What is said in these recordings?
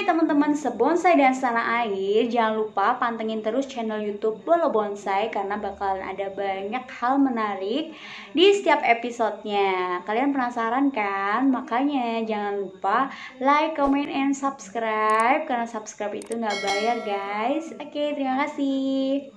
teman-teman sebonsai dan setanah air, jangan lupa pantengin terus channel YouTube Bolo Bonsai karena bakalan ada banyak hal menarik di setiap episodenya. Kalian penasaran kan? Makanya jangan lupa like, comment, and subscribe karena subscribe itu nggak bayar guys. Oke, terima kasih.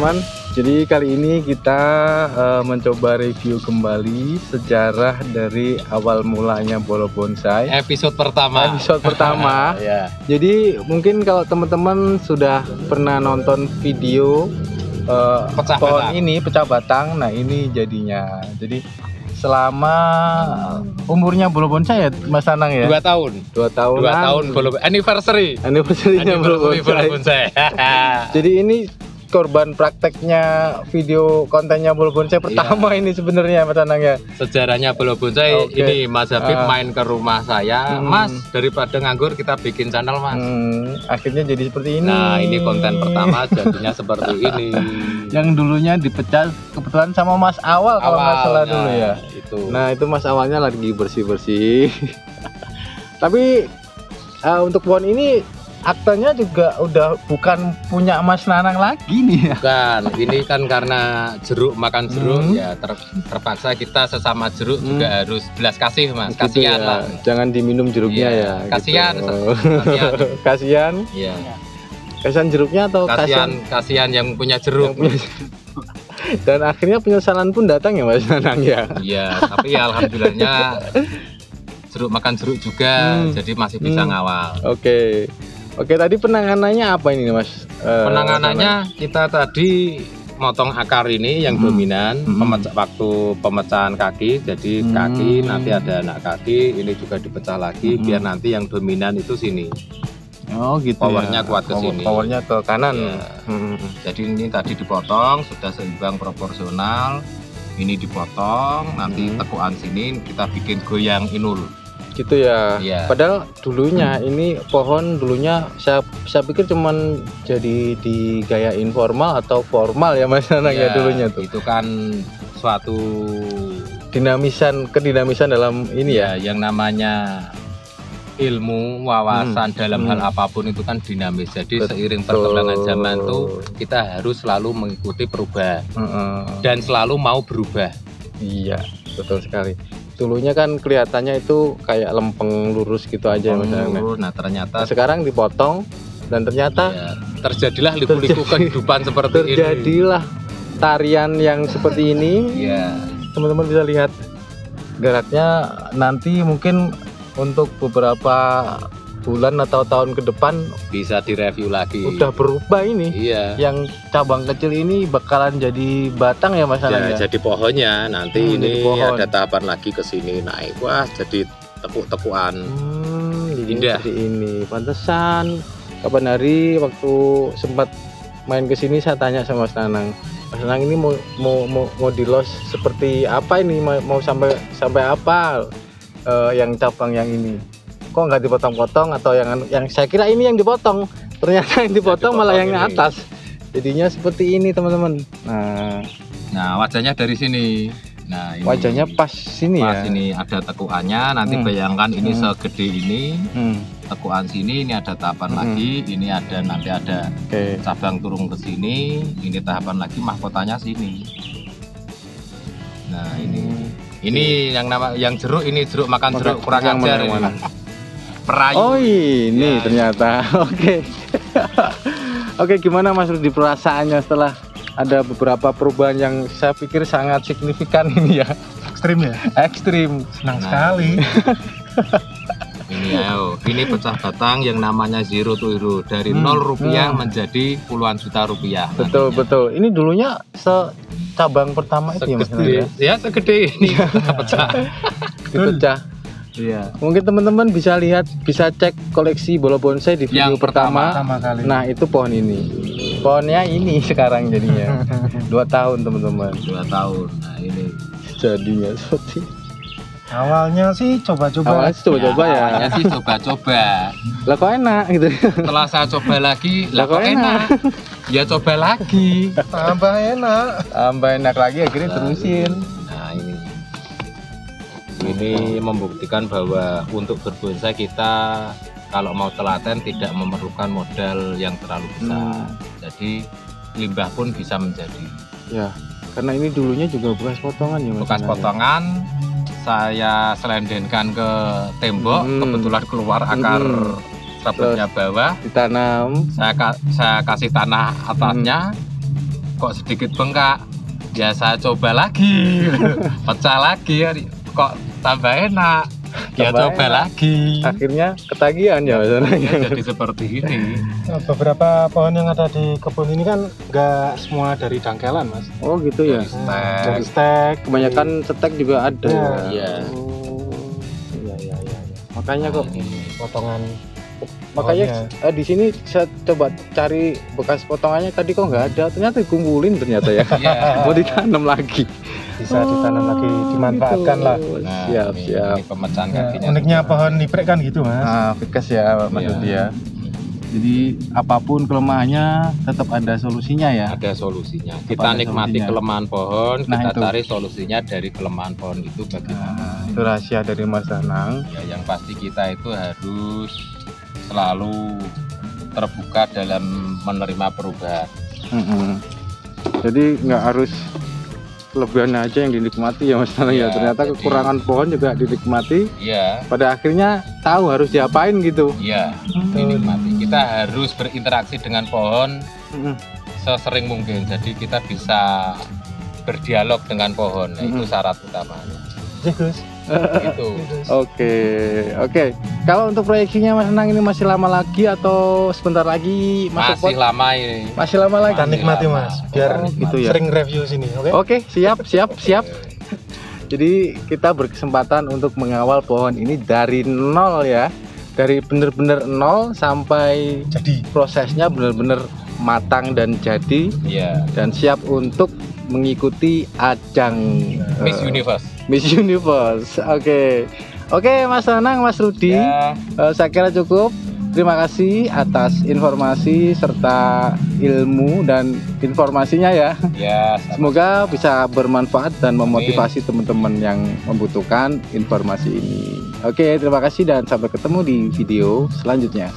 teman-teman. Jadi kali ini kita mencoba review kembali sejarah dari awal mulanya Bolo Bonsai. Episode pertama. Ya. Jadi mungkin kalau teman-teman sudah pernah nonton video pohon ini pecah batang, nah ini jadinya. Jadi selama umurnya Bolo Bonsai ya Mas Anang ya? 2 tahun. 2 tahun Bolo Anniversary-nya Bolo Bonsai. Jadi ini korban prakteknya video kontennya Bolo Bonsai pertama ini sebenarnya Mas Anang ya. Sejarahnya Bolo Bonsai ini Mas Habib main ke rumah saya, Mas daripada nganggur kita bikin channel Mas. Akhirnya jadi seperti ini. Nah ini konten pertama jadinya seperti ini. Yang dulunya dipecah kebetulan sama Mas Awal kalau nggak salah dulu ya. Nah itu Mas Awalnya lagi bersih-bersih. Tapi untuk pohon ini aktanya juga udah bukan punya Mas Nanang lagi nih ya. Bukan, ini kan karena jeruk makan jeruk ya terpaksa kita sesama jeruk juga harus belas kasih Mas. Kasihan ya. lah. Jangan diminum jeruknya ya. Kasihan. Gitu. Kasihan. Iya. Kasihan jeruknya atau kasihan yang punya jeruk. Dan akhirnya penyesalan pun datang ya Mas Nanang ya. Iya, tapi ya alhamdulillahnya jeruk makan jeruk juga jadi masih bisa ngawal. Oke, tadi penanganannya apa ini Mas? Penanganannya kita tadi motong akar ini yang dominan, waktu pemecahan kaki, jadi kaki nanti ada anak kaki, ini juga dipecah lagi biar nanti yang dominan itu sini. Oh gitu. Powernya kuat ke sini. Powernya ke kanan. Ya. Jadi ini tadi dipotong sudah seimbang proporsional. Ini dipotong, nanti tekuan sini kita bikin goyang inul. Gitu ya. Padahal dulunya ini pohon dulunya saya pikir cuman jadi digaya informal atau formal ya Mas Nanang ya dulunya tuh. Itu kan suatu kedinamisan dalam ini ya. Yang namanya ilmu wawasan dalam hal apapun itu kan dinamis. Jadi seiring perkembangan zaman tuh kita harus selalu mengikuti perubahan dan selalu mau berubah. Iya, betul sekali. Dulunya kan kelihatannya itu kayak lempeng lurus gitu aja Mas Nanang. Nah ternyata sekarang dipotong dan ternyata terjadilah liku-liku kehidupan seperti ini. Terjadilah tarian yang seperti ini. Teman-teman bisa lihat geraknya nanti mungkin untuk beberapa bulan atau tahun ke depan bisa direview lagi. Udah berubah ini. Yang cabang kecil ini bakalan jadi batang ya Mas Nanang ya. Jadi pohonnya nanti ini ada tahapan lagi ke sini naik. Wah, jadi tekuk-tekuan. Indah. Seperti ini. Pantesan kapan hari waktu sempat main ke sini saya tanya sama Mas Nanang. Mas Nanang ini mau di los seperti apa ini? Mau sampai apa yang cabang yang ini? Kok nggak dipotong-potong atau yang saya kira ini yang dipotong, ternyata yang dipotong malah yang atas, jadinya seperti ini teman-teman. Nah wajahnya dari sini. Nah ini wajahnya pas sini pas ya. Ini ada tekuannya. Nanti bayangkan ini segede ini. Tekuan sini ini ada tahapan lagi. Ini ada nanti ada cabang turun ke sini. Ini tahapan lagi mahkotanya sini. Nah ini yang jeruk ini jeruk makan jeruk kurang ajar. Perayu. Oh ini ternyata. Oke, gimana Mas Rudi perasaannya setelah ada beberapa perubahan yang saya pikir sangat signifikan ini ya? Ekstrim ya? Ekstrim. Senang sekali. Ini pecah batang yang namanya zero to hero dari 0 rupiah menjadi puluhan juta rupiah. Betul. Ini dulunya cabang pertama itu ya Mas Rudi? Ya segede ini dipecah. Iya. Mungkin teman-teman bisa lihat, bisa cek koleksi Bolo Bonsai di video pertama kali. Nah, itu pohon ini. Pohonnya ini sekarang jadinya. 2 tahun, teman-teman. 2 tahun. Nah, ini jadinya seperti awalnya sih coba-coba. Awalnya sih coba-coba. Lah kok enak gitu. Setelah saya coba lagi, lah kok enak. Ya coba lagi. Tambah enak lagi akhirnya terusin. Nah, ini membuktikan bahwa untuk berbonsai kita kalau mau telaten tidak memerlukan modal yang terlalu besar. Jadi limbah pun bisa menjadi. Ya, karena ini dulunya juga bekas potongan ya Mas. Bekas potongan saya selendenkan ke tembok, kebetulan keluar akar serabutnya bawah, ditanam. Saya kasih tanah atasnya. kok sedikit bengkak, ya saya coba lagi, pecah lagi, kok tambah enak, ya Tambah coba enak. lagi. Akhirnya ketagihan ya Mas Nanang. Ya, jadi seperti ini. Beberapa pohon yang ada di kebun ini kan nggak semua dari dangkelan, Mas. Oh gitu ya. Dari stek, Kebanyakan setek juga ada. Ya. Iya. Oh, iya. Makanya kok Potongan. makanya di sini saya coba cari bekas potongannya tadi kok nggak ada, ternyata dikumpulin ternyata ya. Iya. Mau ditanam lagi. Bisa ditanam lagi, dimanfaatkan gitu. lah. Nah, Siap. ini pemecahan kakinya. Uniknya pohon liprek kan gitu, Mas. Nah, bekas ya Mas Iya. Rudi ya. Jadi apapun kelemahannya tetap ada solusinya ya. Ada solusinya. Ada Kita nikmati solusinya. kelemahan pohon, Nah, kita itu. cari solusinya dari kelemahan pohon itu bagaimana. Itu rahasia dari Mas Nanang. Ya, yang pasti kita itu harus selalu terbuka dalam menerima perubahan. Jadi nggak harus kelebihannya aja yang dinikmati ya Mas Nanang ya. Ya, Ternyata jadi- kekurangan pohon juga dinikmati. Iya, Pada akhirnya tahu harus diapain gitu. iya, dinikmati. Kita harus berinteraksi dengan pohon Mm-mm. sesering mungkin. Jadi kita bisa berdialog dengan pohon. Nah, itu syarat utamanya. Iya, Gus. Itu. Oke. Kalau untuk proyeksinya Mas Nanang ini masih lama lagi atau sebentar lagi masuk Masih lama ini. Masih lama lagi. Kita nikmati, lama. Mas. Biar Oh, gitu ya. sering review sini, oke? Oke, siap. Jadi kita berkesempatan untuk mengawal pohon ini dari nol ya. Dari bener-bener nol sampai Jadi, prosesnya bener-bener matang dan jadi Iya. dan siap untuk mengikuti ajang Miss Universe. Miss Universe. Oke, Mas Nanang, Mas Rudi. Ya. Saya kira cukup. Terima kasih atas informasi serta ilmu dan informasinya ya. Ya, sama. Semoga bisa bermanfaat dan memotivasi teman-teman yang membutuhkan informasi ini. Oke, terima kasih dan sampai ketemu di video selanjutnya.